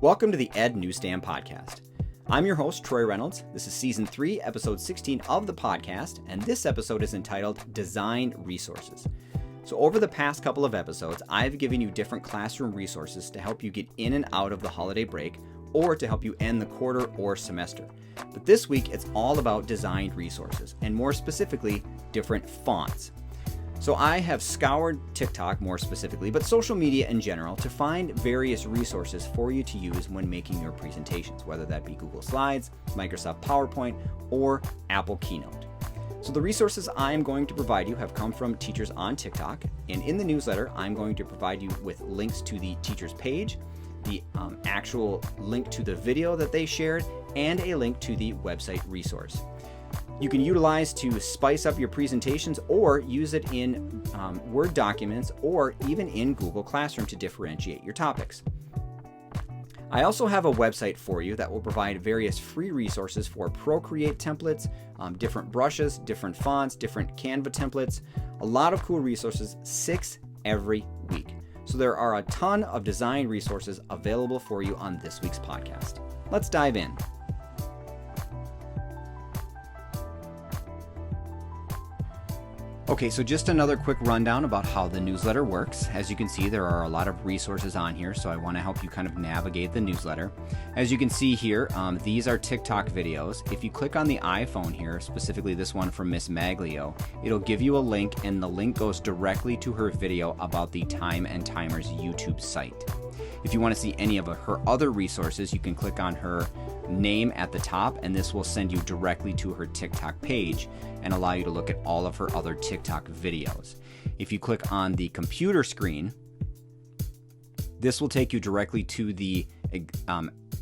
Welcome to the Ed Newsstand podcast. I'm your host, Troy Reynolds. This is Season 3, Episode 16 of the podcast, and this episode is entitled Design Resources. So over the past couple of episodes, I've given you different classroom resources to help you get in and out of the holiday break, or to help you end the quarter or semester. But this week, it's all about designed resources, and more specifically, different fonts. So I have scoured TikTok more specifically, but social media in general, to find various resources for you to use when making your presentations, whether that be Google Slides, Microsoft PowerPoint, or Apple Keynote. So the resources I'm going to provide you have come from teachers on TikTok, and in the newsletter, I'm going to provide you with links to the teacher's page, the actual link to the video that they shared, and a link to the website resource. You can utilize to spice up your presentations or use it in Word documents or even in Google Classroom to differentiate your topics. I also have a website for you that will provide various free resources for Procreate templates, different brushes, different fonts, different Canva templates, a lot of cool resources, 6 every week. So there are a ton of design resources available for you on this week's podcast. Let's dive in. Okay, so just another quick rundown about how the newsletter works. As you can see, there are a lot of resources on here, so I want to help you kind of navigate the newsletter. As you can see here, these are TikTok videos. If you click on the iPhone here, specifically this one from Miss Maglio, it'll give you a link, and the link goes directly to her video about the Time and Timers YouTube site. If you want to see any of her other resources, you can click on her name at the top, and this will send you directly to her TikTok page and allow you to look at all of her other TikTok videos. If you click on the computer screen, this will take you directly to the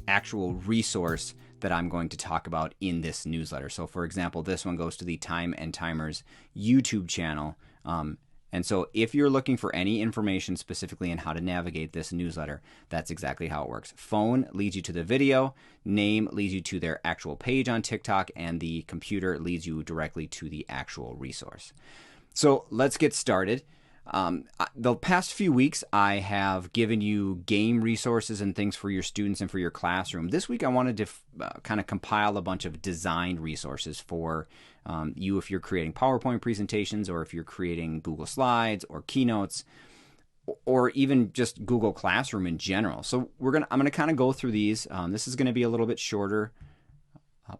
actual resource that I'm going to talk about in this newsletter. So for example, this one goes to the Time and Timers YouTube channel. And so if you're looking for any information specifically on how to navigate this newsletter, that's exactly how it works. Phone leads you to the video, name leads you to their actual page on TikTok, and the computer leads you directly to the actual resource. So let's get started. The past few weeks, I have given you game resources and things for your students and for your classroom. This week, I wanted to kind of compile a bunch of designed resources for you if you're creating PowerPoint presentations, or if you're creating Google Slides or Keynotes, or even just Google Classroom in general. So I'm going to kind of go through these. This is going to be a little bit shorter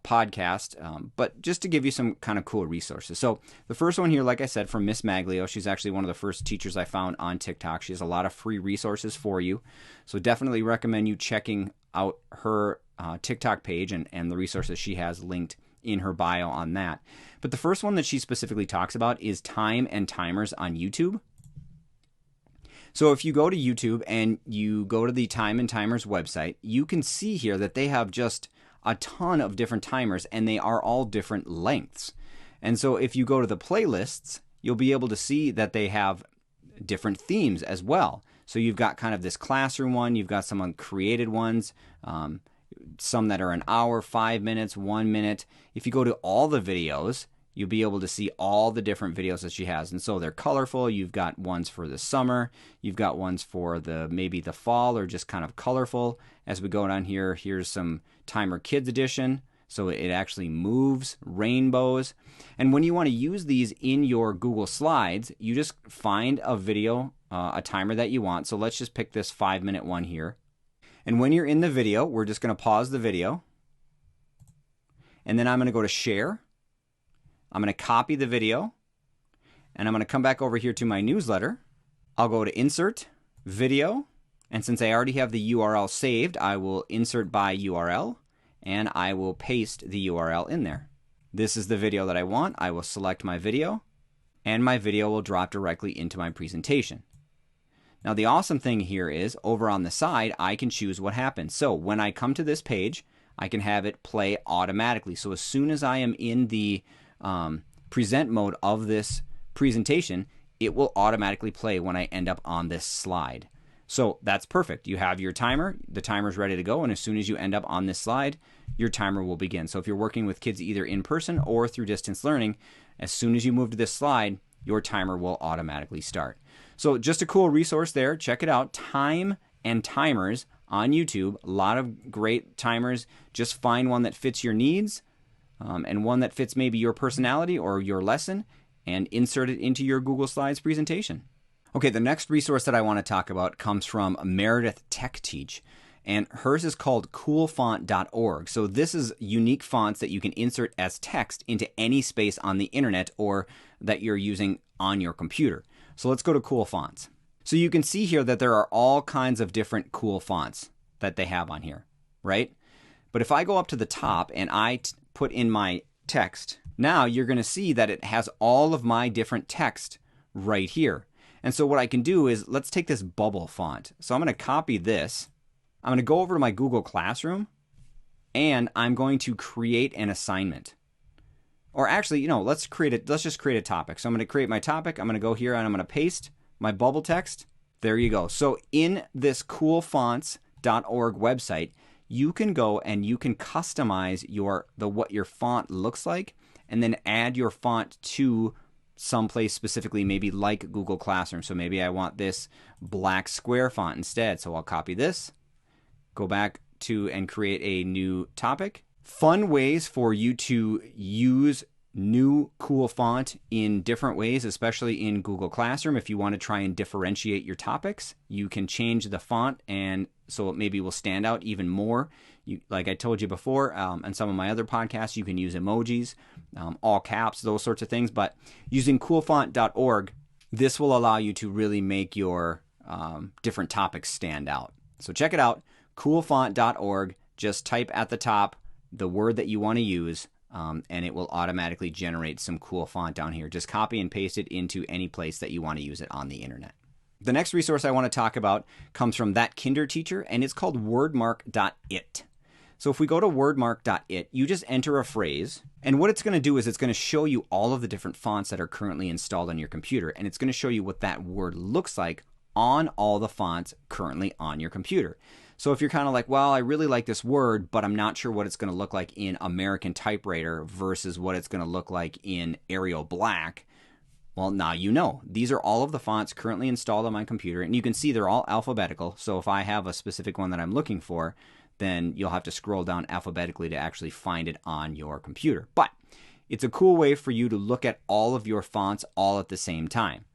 podcast, but just to give you some kind of cool resources. So the first one here, like I said, from Miss Maglio. She's actually one of the first teachers I found on TikTok. She has a lot of free resources for you. So definitely recommend you checking out her TikTok page and the resources she has linked in her bio on that. But the first one that she specifically talks about is Time and Timers on YouTube. So if you go to YouTube and you go to the Time and Timers website, you can see here that they have just a ton of different timers, and they are all different lengths. And so if you go to the playlists, you'll be able to see that they have different themes as well. So you've got kind of this classroom one, you've got some uncreated ones, some that are an hour, 5 minutes, 1 minute. If you go to all the videos, you'll be able to see all the different videos that she has. And so they're colorful. You've got ones for the summer. You've got ones for maybe the fall, or just kind of colorful. As we go down here, here's some Timer Kids Edition. So it actually moves, rainbows. And when you want to use these in your Google Slides, you just find a video, a timer that you want. So let's just pick this 5-minute one here. And when you're in the video, we're just going to pause the video. And then I'm going to go to Share. I'm going to copy the video, and I'm going to come back over here to my newsletter. I'll go to Insert, Video, and since I already have the URL saved, I will insert by URL, and I will paste the URL in there. This is the video that I want. I will select my video, and my video will drop directly into my presentation. Now the awesome thing here is, over on the side, I can choose what happens. So when I come to this page, I can have it play automatically. So as soon as I am in the present mode of this presentation, it will automatically play when I end up on this slide. So that's perfect. You have your timer, the timer's ready to go, and as soon as you end up on this slide, your timer will begin. So if you're working with kids either in person or through distance learning, as soon as you move to this slide, your timer will automatically start. So just a cool resource there. Check it out. Time and Timers on YouTube. A lot of great timers. Just find one that fits your needs and one that fits maybe your personality or your lesson, and insert it into your Google Slides presentation. Okay, the next resource that I want to talk about comes from Meredith Tech Teach, and hers is called coolfont.org. So this is unique fonts that you can insert as text into any space on the internet or that you're using on your computer. So let's go to Cool Fonts. So you can see here that there are all kinds of different cool fonts that they have on here, right? But if I go up to the top and I put in my text, now you're going to see that it has all of my different text right here. And so what I can do is, let's take this bubble font. So I'm going to copy this. I'm going to go over to my Google Classroom, and I'm going to create an assignment. Or actually, let's just create a topic. So I'm going to create my topic. I'm going to go here and I'm going to paste my bubble text. There you go. So in this coolfonts.org website, you can go and you can customize what your font looks like, and then add your font to someplace specifically, maybe like Google Classroom. So maybe I want this black square font instead. So I'll copy this, go back to and create a new topic. Fun ways for you to use new cool font in different ways, especially in Google Classroom. If you want to try and differentiate your topics, you can change the font, and so it maybe will stand out even more. Like I told you before, and some of my other podcasts, you can use emojis, all caps, those sorts of things. But using coolfont.org, this will allow you to really make your different topics stand out. So check it out, coolfont.org. Just type at the top the word that you want to use, and it will automatically generate some cool font down here. Just copy and paste it into any place that you want to use it on the internet. The next resource I want to talk about comes from That Kinder Teacher, and it's called Wordmark.it. So if we go to Wordmark.it, you just enter a phrase, and what it's going to do is it's going to show you all of the different fonts that are currently installed on your computer, and it's going to show you what that word looks like on all the fonts currently on your computer. So if you're kind of like, well, I really like this word, but I'm not sure what it's going to look like in American Typewriter versus what it's going to look like in Arial Black, well, now you know. These are all of the fonts currently installed on my computer, and you can see they're all alphabetical. So if I have a specific one that I'm looking for, then you'll have to scroll down alphabetically to actually find it on your computer. But it's a cool way for you to look at all of your fonts all at the same time.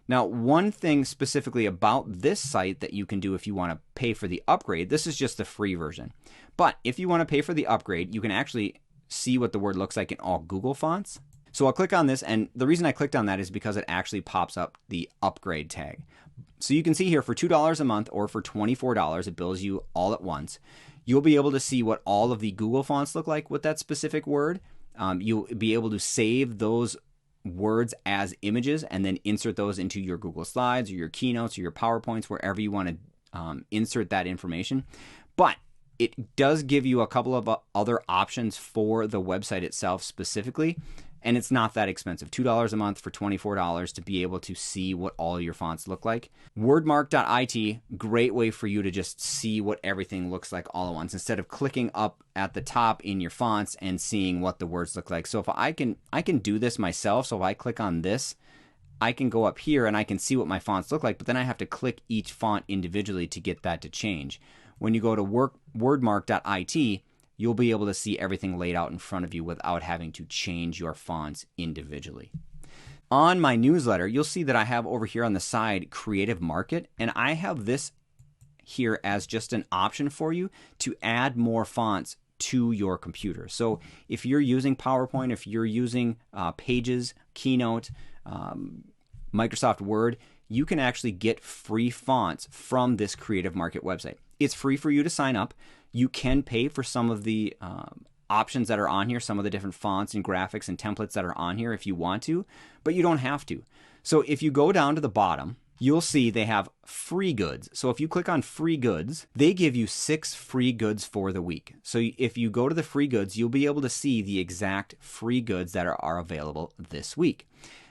Now, one thing specifically about this site that you can do if you want to pay for the upgrade, this is just the free version. But if you want to pay for the upgrade, you can actually see what the word looks like in all Google fonts. So I'll click on this, and the reason I clicked on that is because it actually pops up the upgrade tag. So you can see here for $2 a month or for $24, it bills you all at once. You'll be able to see what all of the Google fonts look like with that specific word. You'll be able to save those words as images and then insert those into your Google Slides or your Keynotes or your PowerPoints, wherever you want to insert that information. But it does give you a couple of other options for the website itself specifically, and it's not that expensive. $2 a month for $24 to be able to see what all your fonts look like. Wordmark.it, great way for you to just see what everything looks like all at once instead of clicking up at the top in your fonts and seeing what the words look like. So if I can do this myself. So if I click on this, I can go up here and I can see what my fonts look like, but then I have to click each font individually to get that to change. When you go to Wordmark.it, you'll be able to see everything laid out in front of you without having to change your fonts individually. On my newsletter, you'll see that I have over here on the side Creative Market, and I have this here as just an option for you to add more fonts to your computer. So if you're using PowerPoint, if you're using Pages, Keynote, Microsoft Word, you can actually get free fonts from this Creative Market website. It's free for you to sign up. You can pay for some of the options that are on here, some of the different fonts and graphics and templates that are on here if you want to, but you don't have to. So if you go down to the bottom, you'll see they have free goods. So if you click on free goods, they give you 6 free goods for the week. So if you go to the free goods, you'll be able to see the exact free goods that are available this week.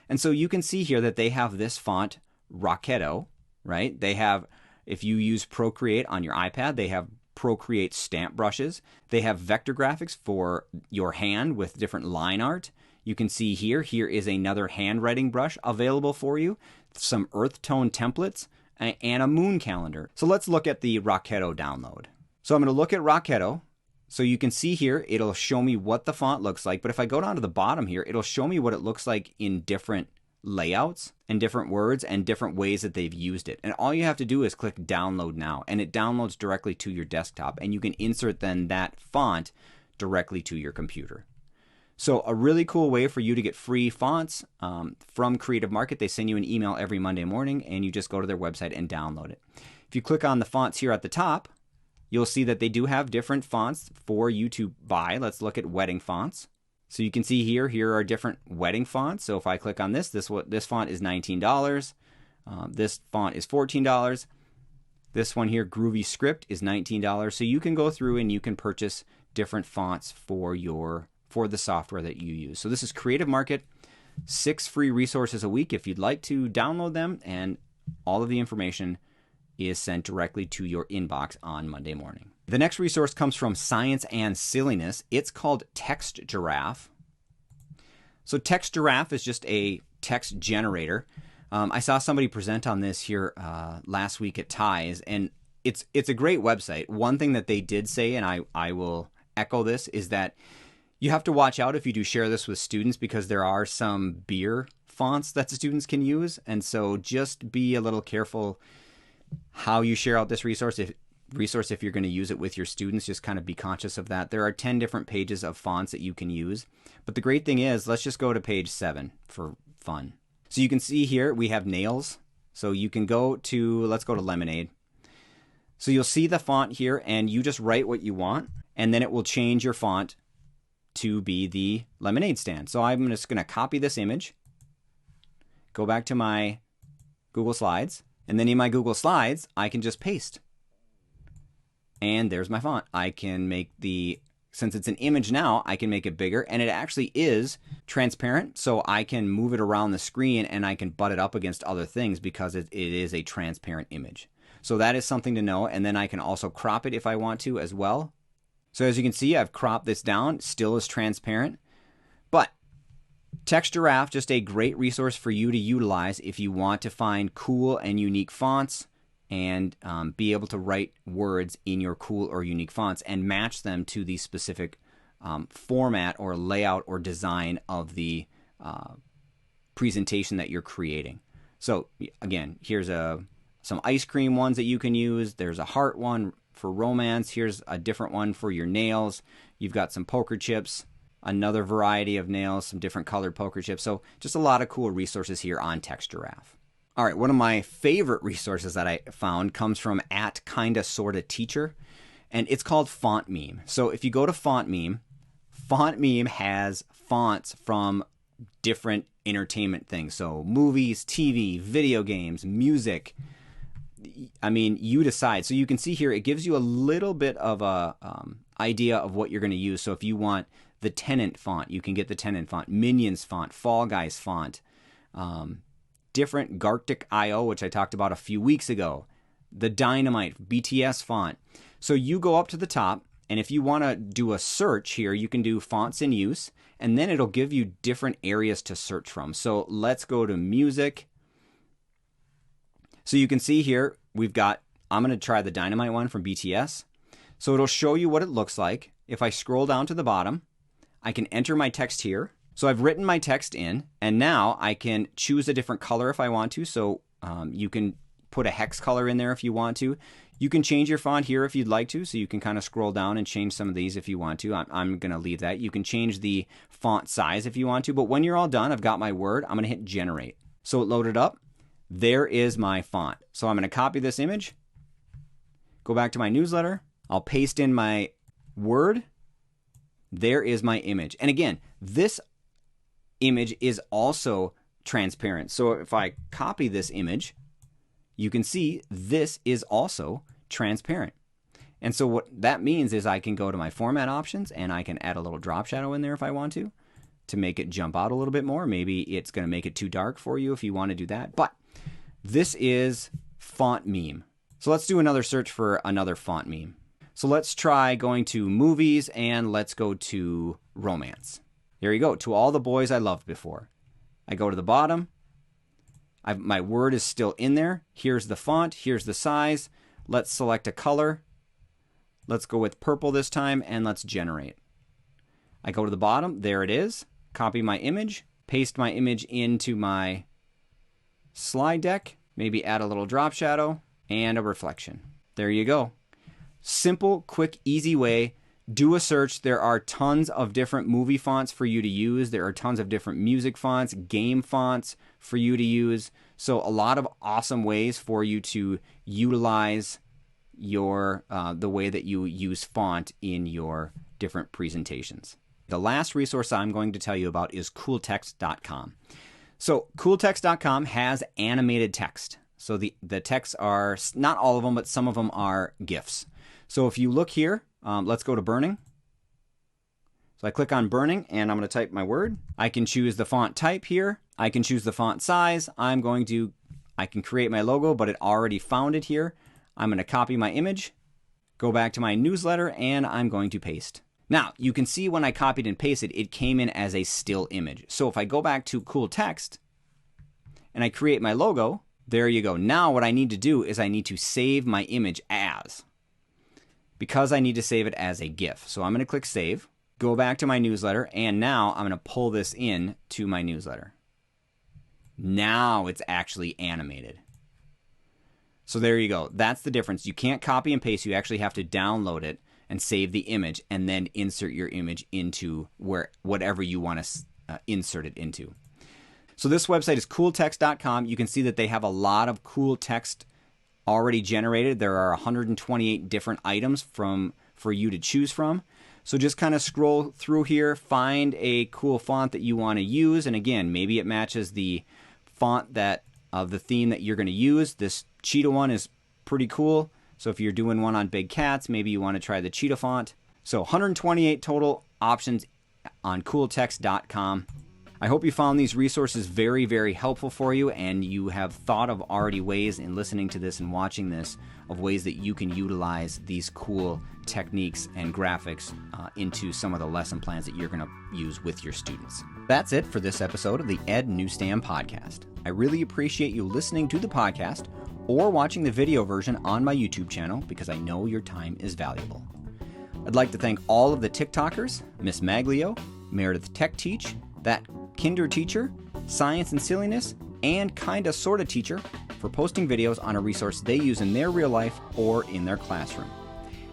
And so you can see here that they have this font, Rocketo, right? They have, if you use Procreate on your iPad, they have Procreate stamp brushes. They have vector graphics for your hand with different line art. You can see here is another handwriting brush available for you. Some earth tone templates, and a moon calendar. So let's look at the Rocketo download. So I'm going to look at Rocketo. So you can see here, it'll show me what the font looks like. But if I go down to the bottom here, it'll show me what it looks like in different layouts and different words and different ways that they've used it. And all you have to do is click download now, and it downloads directly to your desktop, and you can insert then that font directly to your computer. So a really cool way for you to get free fonts from Creative Market. They send you an email every Monday morning, and you just go to their website and download it. If you click on the fonts here at the top, you'll see that they do have different fonts for you to buy. Let's look at wedding fonts. So you can see here are different wedding fonts. So if I click on this font is $19. This font is $14. This one here, Groovy Script, is $19. So you can go through and you can purchase different fonts for the software that you use. So this is Creative Market, 6 free resources a week if you'd like to download them, and all of the information is sent directly to your inbox on Monday morning. The next resource comes from Science and Silliness. It's called Text Giraffe. So Text Giraffe is just a text generator. I saw somebody present on this here last week at Ties, and it's a great website. One thing that they did say, and I will echo this, is that you have to watch out if you do share this with students, because there are some beer fonts that students can use, and so just be a little careful how you share out this resource. If you're going to use it with your students, just kind of be conscious of that. There are 10 different pages of fonts that you can use. But the great thing is, let's just go to page 7 for fun. So you can see here we have nails. So you can go to, let's go to Lemonade. So you'll see the font here, and you just write what you want, and then it will change your font to be the Lemonade stand. So I'm just going to copy this image, go back to my Google Slides, and then in my Google Slides, I can just paste. And there's my font. I can make since it's an image now, I can make it bigger, and it actually is transparent, so I can move it around the screen and I can butt it up against other things because it is a transparent image. So that is something to know, and then I can also crop it if I want to as well. So as you can see, I've cropped this down, still is transparent. But Text Giraffe, just a great resource for you to utilize if you want to find cool and unique fonts and be able to write words in your cool or unique fonts and match them to the specific format or layout or design of the presentation that you're creating. So again, here's some ice cream ones that you can use. There's a heart one for romance. Here's a different one for your nails. You've got some poker chips, another variety of nails, some different colored poker chips. So just a lot of cool resources here on Text Giraffe. All right, one of my favorite resources that I found comes from @kinda-sorta-teacher, and it's called Font Meme. So if you go to Font Meme has fonts from different entertainment things. So movies, TV, video games, music. I mean, you decide. So you can see here, it gives you a little bit of a idea of what you're going to use. So if you want the Tenant font, you can get the Tenant font, Minions font, Fall Guys font, different Gartic.io, which I talked about a few weeks ago, the Dynamite, BTS font. So you go up to the top, and if you want to do a search here, you can do fonts in use, and then it'll give you different areas to search from. So let's go to music. So you can see here, I'm going to try the Dynamite one from BTS. So it'll show you what it looks like. If I scroll down to the bottom, I can enter my text here. So I've written my text in, and now I can choose a different color if I want to. So you can put a hex color in there if you want to. You can change your font here if you'd like to. So you can kind of scroll down and change some of these if you want to. I'm going to leave that. You can change the font size if you want to. But when you're all done, I've got my word. I'm going to hit generate. So it loaded up. There is my font. So I'm going to copy this image, go back to my newsletter. I'll paste in my word. There is my image. And again, this image is also transparent. So if I copy this image, you can see this is also transparent. And so what that means is I can go to my format options and I can add a little drop shadow in there if I want to make it jump out a little bit more. Maybe it's going to make it too dark for you if you want to do that. But this is Font Meme. So let's do another search for another font meme. So let's try going to movies and let's go to romance. There you go, To All the Boys I Loved Before. I go to the bottom. My word is still in there. Here's the font. Here's the size. Let's select a color. Let's go with purple this time, and let's generate. I go to the bottom. There it is. Copy my image. Paste my image into my slide deck. Maybe add a little drop shadow and a reflection. There you go. Simple, quick, easy way. Do a search. There are tons of different movie fonts for you to use. There are tons of different music fonts, game fonts for you to use. So a lot of awesome ways for you to utilize your the way that you use font in your different presentations. The last resource I'm going to tell you about is cooltext.com. So cooltext.com has animated text. So the texts are, not all of them, but some of them are GIFs. So if you look here, let's go to burning. So I click on burning and I'm going to type my word. I can choose the font type here. I can choose the font size. I can create my logo, but it already found it here. I'm going to copy my image, go back to my newsletter, and I'm going to paste. Now, you can see when I copied and pasted, it came in as a still image. So if I go back to Cool Text and I create my logo, there you go. Now what I need to do is I need to save my image as, because I need to save it as a GIF. So I'm going to click Save, go back to my newsletter, and now I'm going to pull this in to my newsletter. Now it's actually animated. So there you go. That's the difference. You can't copy and paste. You actually have to download it and save the image and then insert your image into whatever you want to insert it into. So this website is cooltext.com. You can see that they have a lot of cool text already generated. There are 128 different items for you to choose from. So just kind of scroll through here, find a cool font that you want to use. And again, maybe it matches the font of the theme that you're going to use. This cheetah one is pretty cool. So if you're doing one on big cats, maybe you want to try the cheetah font. So 128 total options on cooltext.com. I hope you found these resources very, very helpful for you, and you have thought of already ways in listening to this and watching this of ways that you can utilize these cool techniques and graphics into some of the lesson plans that you're going to use with your students. That's it for this episode of the Ed Newsstand Podcast. I really appreciate you listening to the podcast or watching the video version on my YouTube channel because I know your time is valuable. I'd like to thank all of the TikTokers, Miss Maglio, Meredith Tech Teach, That Kinder Teacher, Science and Silliness, and Kinda Sorta Teacher for posting videos on a resource they use in their real life or in their classroom.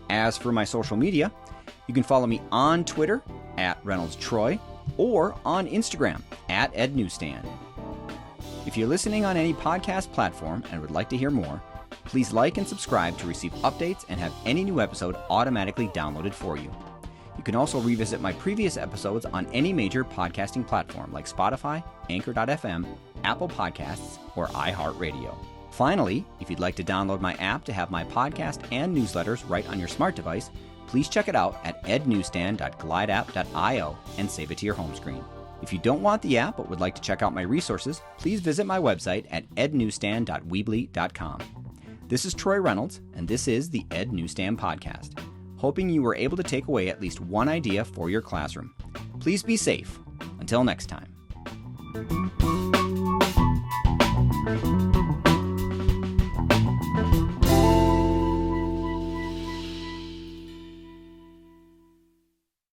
As for my social media, you can follow me on Twitter @ReynoldsTroy or on Instagram @ednewsstand. If you're listening on any podcast platform and would like to hear more, please like and subscribe to receive updates and have any new episode automatically downloaded for you. You can also revisit my previous episodes on any major podcasting platform like Spotify, Anchor.fm, Apple Podcasts, or iHeartRadio. Finally, if you'd like to download my app to have my podcast and newsletters right on your smart device, please check it out at ednewsstand.glideapp.io and save it to your home screen. If you don't want the app but would like to check out my resources, please visit my website at ednewsstand.weebly.com. This is Troy Reynolds, and this is the Ed Newsstand Podcast. Hoping you were able to take away at least one idea for your classroom. Please be safe. Until next time.